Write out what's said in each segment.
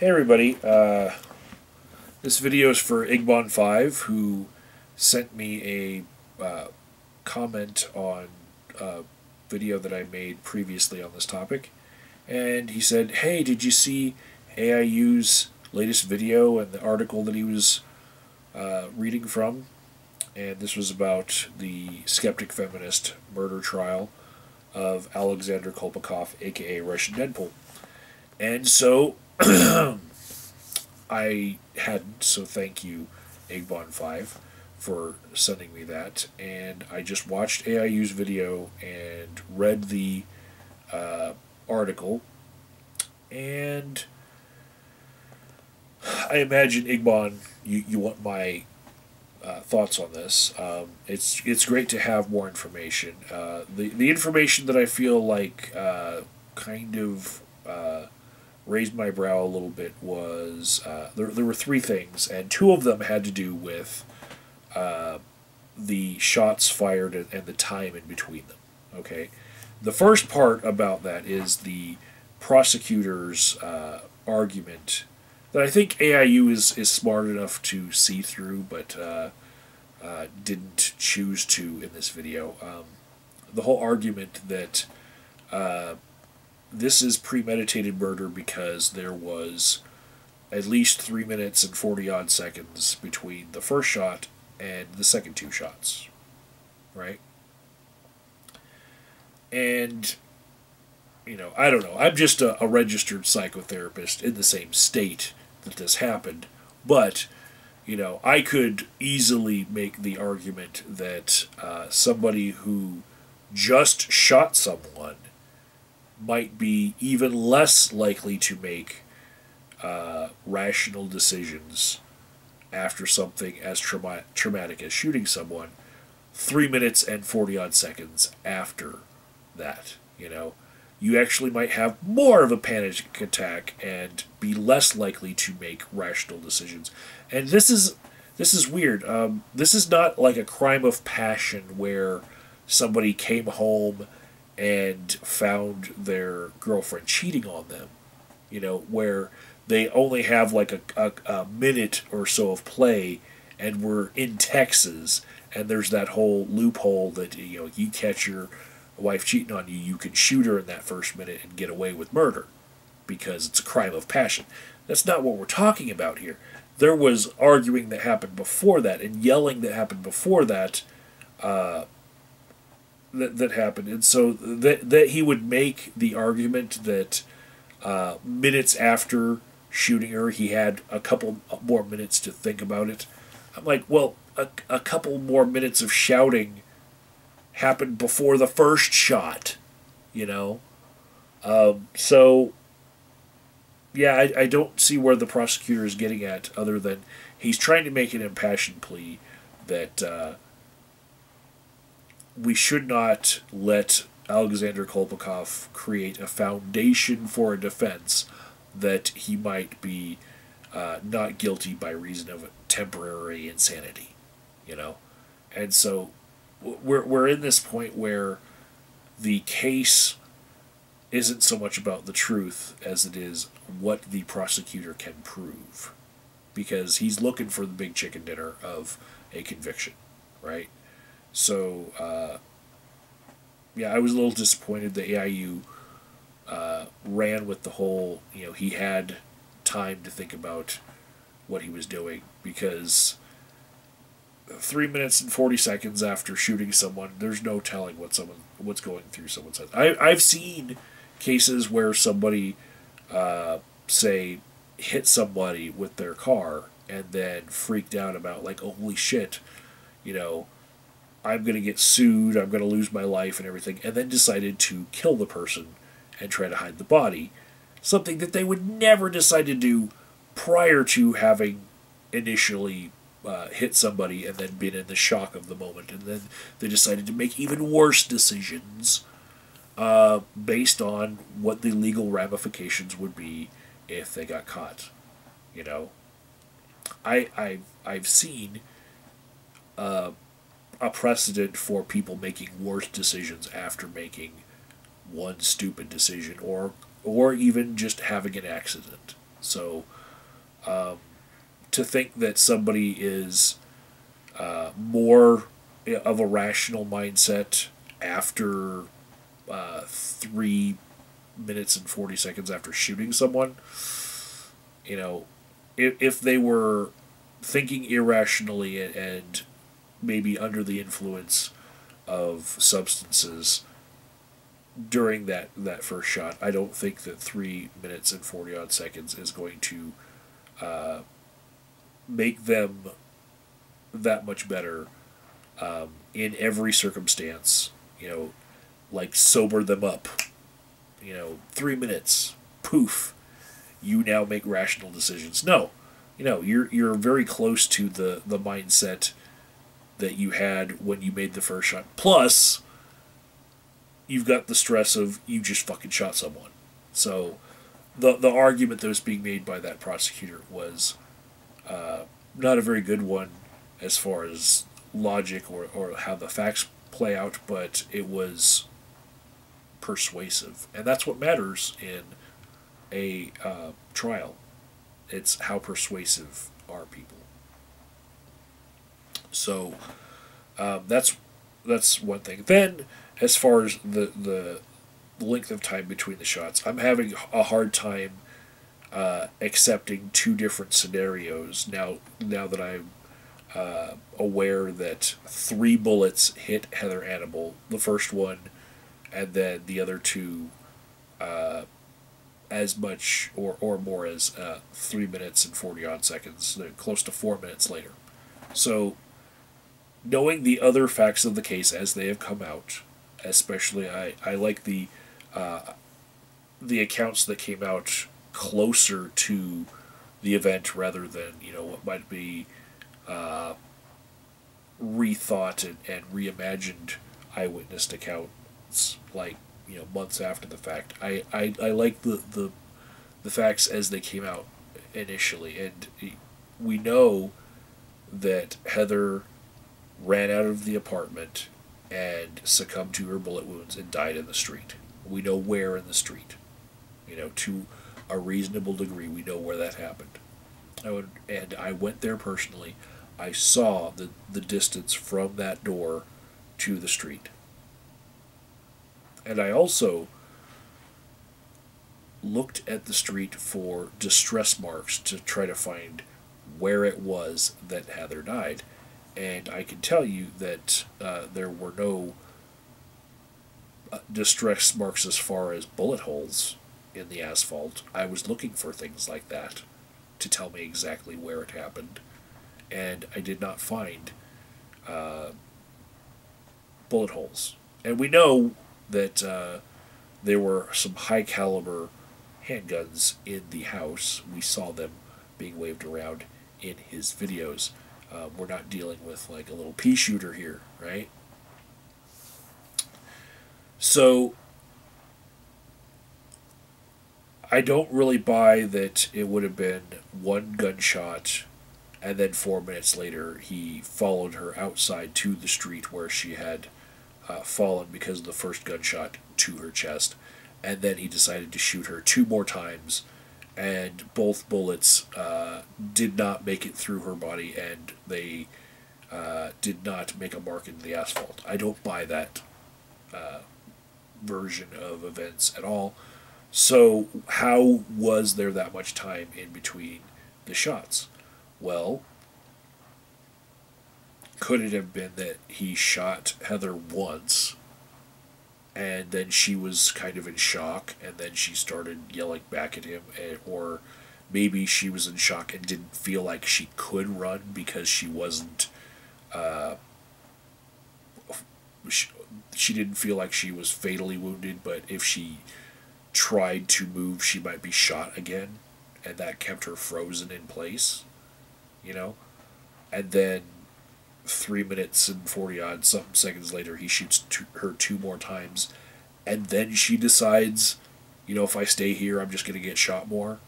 Hey everybody, this video is for Igbon5, who sent me a comment on a video that I made previously on this topic. And he said, hey, did you see AIU's latest video and the article that he was reading from? And this was about the SkepticFeminist murder trial of Alexander Kolpakov, aka Russian Deadpool. And so so thank you, Igbon5, for sending me that. And I just watched AIU's video and read the article. And I imagine, Igbon, you want my thoughts on this. It's great to have more information. The information that I feel like kind of raised my brow a little bit was there were three things, and two of them had to do with the shots fired and the time in between them. Okay, the first part about that is the prosecutor's argument that I think AIU is smart enough to see through, but didn't choose to in this video. The whole argument that this is premeditated murder because there was at least 3 minutes and 40-odd seconds between the first shot and the second two shots, right? And, I don't know. I'm just a registered psychotherapist in the same state that this happened, but, I could easily make the argument that somebody who just shot someone might be even less likely to make rational decisions after something as traumatic as shooting someone 3 minutes and 40-odd seconds after that. You actually might have more of a panic attack and be less likely to make rational decisions. And this is weird. This is not like a crime of passion where somebody came home and found their girlfriend cheating on them, where they only have like a minute or so of play, and we're in Texas, and there's that whole loophole that, you catch your wife cheating on you, you can shoot her in that first minute and get away with murder because it's a crime of passion. That's not what we're talking about here. There was arguing that happened before that and yelling that happened before that, that happened. And so that he would make the argument that minutes after shooting her, he had a couple more minutes to think about it. I'm like, well, a couple more minutes of shouting happened before the first shot, So, yeah, I don't see where the prosecutor is getting at, other than he's trying to make an impassioned plea that we should not let Alexander Kolpakov create a foundation for a defense that he might be not guilty by reason of temporary insanity, And so we're in this point where the case isn't so much about the truth as it is what the prosecutor can prove, because he's looking for the big chicken dinner of a conviction, right? So, yeah, I was a little disappointed that AIU ran with the whole, he had time to think about what he was doing, because 3 minutes and 40 seconds after shooting someone, there's no telling what's going through someone's head. I've seen cases where somebody, say, hit somebody with their car and then freaked out about, like, oh, holy shit, I'm going to get sued, I'm going to lose my life and everything, and then decided to kill the person and try to hide the body. Something that they would never decide to do prior to having initially hit somebody and then been in the shock of the moment. And then they decided to make even worse decisions based on what the legal ramifications would be if they got caught. I've seen a precedent for people making worse decisions after making one stupid decision, or even just having an accident. So to think that somebody is more of a rational mindset after 3 minutes and 40 seconds after shooting someone, you know, if they were thinking irrationally and maybe under the influence of substances during that first shot, I don't think that 3 minutes and 40 odd seconds is going to make them that much better in every circumstance. Like sober them up. 3 minutes, poof, you now make rational decisions. No, you're very close to the mindset that you had when you made the first shot. Plus, you've got the stress of you just fucking shot someone. So, the argument that was being made by that prosecutor was not a very good one as far as logic or how the facts play out, but it was persuasive. And that's what matters in a trial. It's how persuasive are people. So that's one thing. Then, as far as the length of time between the shots, I'm having a hard time accepting two different scenarios now that I'm aware that 3 bullets hit Heather Annable, the first one, and then the other two as much or more as 3 minutes and 40 odd seconds, close to 4 minutes later. So, knowing the other facts of the case as they have come out, especially I like the accounts that came out closer to the event rather than what might be rethought and reimagined eyewitness accounts, like months after the fact. I like the facts as they came out initially, and we know that Heather ran out of the apartment and succumbed to her bullet wounds and died in the street. We know where in the street. To a reasonable degree, we know where that happened. And I went there personally. I saw the distance from that door to the street. And I also looked at the street for distress marks to try to find where it was that Heather died. And I can tell you that there were no distress marks as far as bullet holes in the asphalt. I was looking for things like that to tell me exactly where it happened. And I did not find bullet holes. And we know that there were some high-caliber handguns in the house. We saw them being waved around in his videos. We're not dealing with like a little pea shooter here, right? So I don't really buy that it would have been one gunshot and then 4 minutes later he followed her outside to the street where she had fallen because of the first gunshot to her chest, and then he decided to shoot her 2 more times, and both bullets did not make it through her body, and they did not make a mark in the asphalt. I don't buy that version of events at all. So how was there that much time in between the shots? Well, could it have been that he shot Heather once, and then she was kind of in shock, and then she started yelling back at him, or maybe she was in shock and didn't feel like she could run because she wasn't, she didn't feel like she was fatally wounded, but if she tried to move, she might be shot again, and that kept her frozen in place, and then 3 minutes and 40 odd something seconds later, he shoots her 2 more times, and then she decides, if I stay here, I'm just going to get shot more,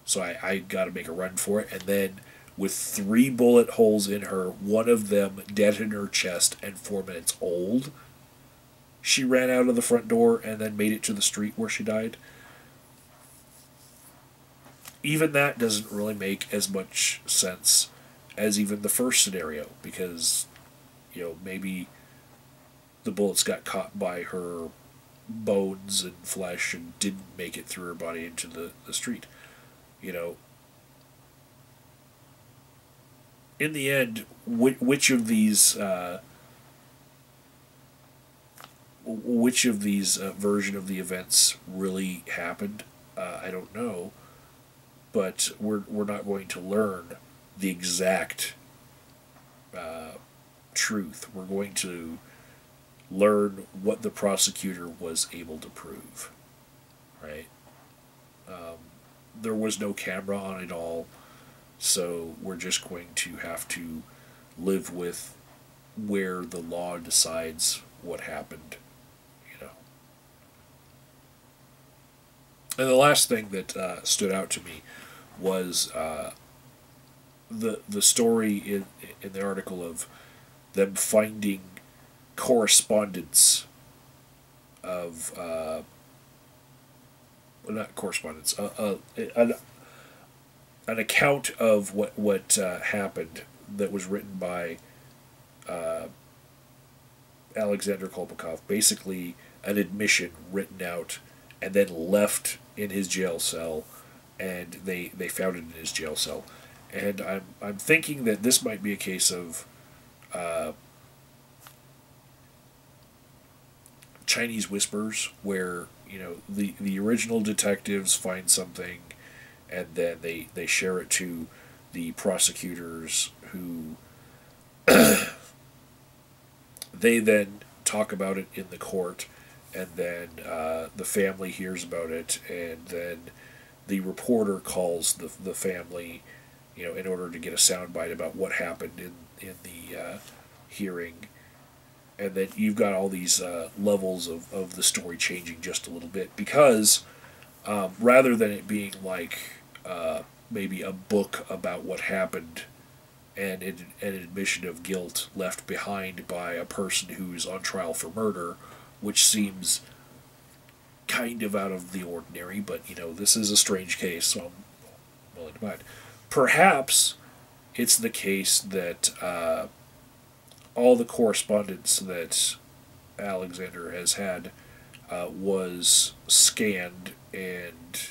so I got to make a run for it, and then with 3 bullet holes in her, one of them dead in her chest and 4 minutes old, she ran out of the front door and then made it to the street where she died. even that doesn't really make as much sense as even the first scenario, because, maybe the bullets got caught by her bones and flesh and didn't make it through her body into the street. You know, in the end, which of these version of the events really happened, I don't know, but we're not going to learn the exact truth. We're going to learn what the prosecutor was able to prove, right? There was no camera on it all, so we're just going to have to live with where the law decides what happened, you know. And the last thing that stood out to me was the story in the article of them finding correspondence of not correspondence, an account of what happened that was written by Alexander Kolpakov, basically an admission written out and then left in his jail cell, and they found it in his jail cell. And I'm thinking that this might be a case of Chinese whispers, where the original detectives find something, and then they share it to the prosecutors, who they then talk about it in the court, and then the family hears about it, and then the reporter calls the family, in order to get a soundbite about what happened in the hearing. And then you've got all these levels of the story changing just a little bit, because rather than it being like maybe a book about what happened and an admission of guilt left behind by a person who's on trial for murder, which seems kind of out of the ordinary, but this is a strange case, so I'm willing to mind. Perhaps it's the case that all the correspondence that Alexander has had was scanned and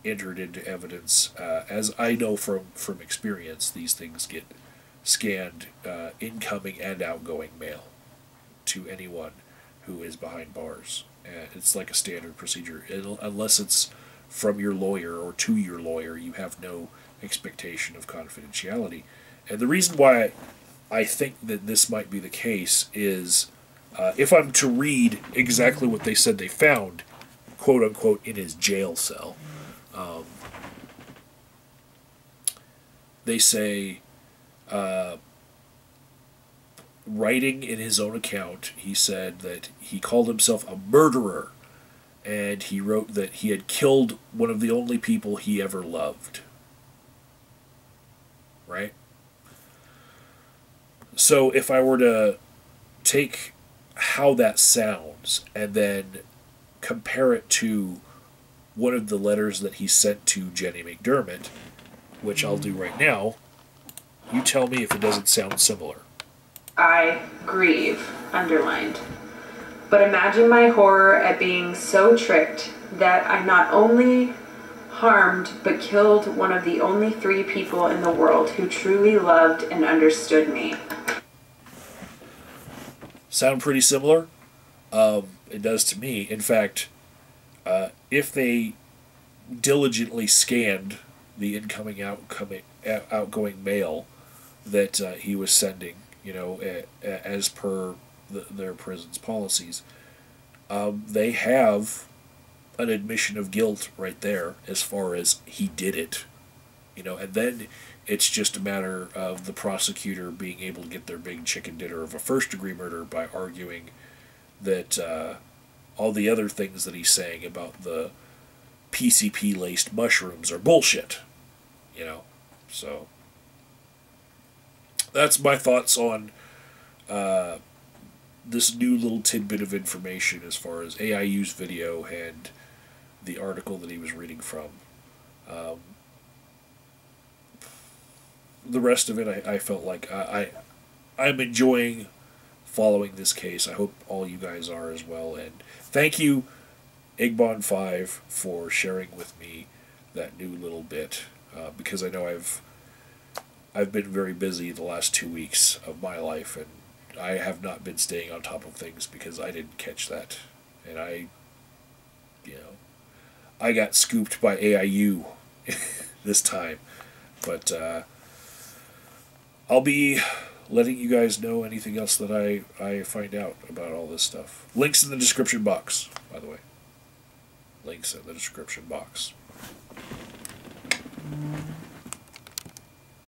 entered into evidence. As I know from experience, these things get scanned, incoming and outgoing mail, to anyone who is behind bars. It's like a standard procedure. Unless it's from your lawyer or to your lawyer, you have no expectation of confidentiality. And the reason why I think that this might be the case is, if I'm to read exactly what they said they found, quote unquote, in his jail cell, they say, writing in his own account, he said that he called himself a murderer, and he wrote that he had killed one of the only people he ever loved. Right? So if I were to take how that sounds and then compare it to one of the letters that he sent to Jenny McDermott, which I'll do right now, you tell me if it doesn't sound similar. I grieve, underlined. But imagine my horror at being so tricked that I not only harmed but killed one of the only 3 people in the world who truly loved and understood me. Sound pretty similar? It does to me. In fact, if they diligently scanned the incoming, outgoing mail that he was sending, as per their prison's policies, they have an admission of guilt right there as far as he did it. And then it's just a matter of the prosecutor being able to get their big chicken dinner of a first-degree murder by arguing that all the other things that he's saying about the PCP-laced mushrooms are bullshit. So that's my thoughts on this new little tidbit of information as far as AIU's video and the article that he was reading from. The rest of it, I felt like I'm enjoying following this case. I hope all you guys are as well. And thank you, Igbon5, for sharing with me that new little bit, because I know I've been very busy the last 2 weeks of my life, and I have not been staying on top of things because I didn't catch that, and I got scooped by AIU this time, but I'll be letting you guys know anything else that I find out about all this stuff. Links in the description box, by the way. Links in the description box.